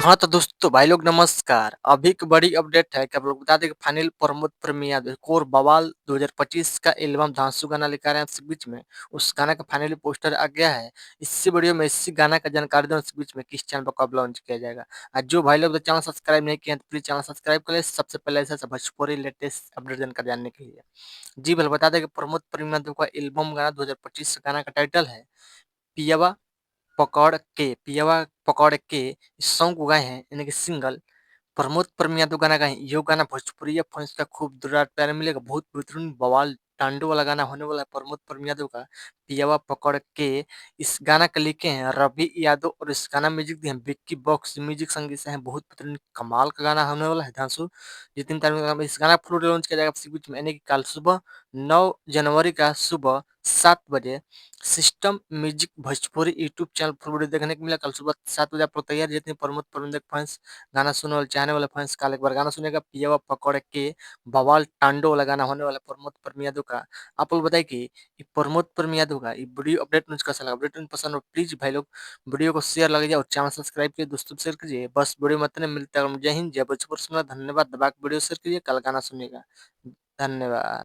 हाँ, तो दोस्तों भाई लोग नमस्कार। अभी एक बड़ी अपडेट है कि आप लोग बता दें कि फाइनल प्रमोद प्रेमिया एक और बवाल 2025 का एल्बम धांसू गाना लेकर आ रहे हैं आपसे बीच में। उस गाना का फाइनली पोस्टर आ गया है। इससे वीडियो में इसी गाना का जानकारी दूं, इस बीच में किस चैनल पर कब लॉन्च किया जाएगा। आज जो भाई लोग चैनल सब्सक्राइब नहीं किए हैं तो प्लीज चैनल सब्सक्राइब कर ले, सबसे पहले ऐसे भोजपुरी लेटेस्ट अपडेट जानकारी जानने के लिए। जी भले बता दें कि प्रमोद प्रेमिया का एल्बम गाना 2025 गाना का टाइटल है पियावा पियावा पकड़ के इस सॉन्ग को गाए हैं, यानी कि सिंगल प्रमोद प्रेम यादव गाना गाए। ये गाना भोजपुरी फैंस का खूब दुलार प्यार मिलेगा। बहुत बेहतरीन बवाल टांडो वाला गाना होने वाला है प्रमोद प्रेम यादव का पियावा पकड़ के। इस गाना का लिखे हैं रवि यादव और इस गाना म्यूजिक दिए हैं विक्की बॉक्स म्यूजिक संगीत से हैं। बहुत बेहतरीन कमाल का गाना होने वाला है धांसू। जितनी तारीख में इस गाना फुल लॉन्च किया जाएगा इसी बीच में, यानी कि कल सुबह 9 जनवरी का सुबह 7 बजे system music Bhojpuri YouTube channel पर वीडियो देखने को मिला। कल सुबह 7 बजे आप लोग तैयार जितने प्रमोद प्रेम फैंस गाना सुनने वाले चाहने वाले फैंस काल एक बार गाना सुनेगा पियावा पकड़ के बवाल टांडो वाला गाना होने वाला प्रमोद प्रेम यादव का। आप लोग बताइए कि ये प्रमोद प्रेम यादव का ये वीडियो अपडेट न्यूज कैसा लगा। अपडेट न्यूज पसंद हो प्लीज भाई लोग वीडियो को शेयर लगे और चैनल सब्सक्राइब कीजिए, दोस्तों शेयर कीजिए। बस वीडियो में इतने मिलते हैं। जय हिंद जय भोजपुर। सुना धन्यवाद। दबा के वीडियो शेयर कीजिए, कल गाना सुनिएगा। धन्यवाद।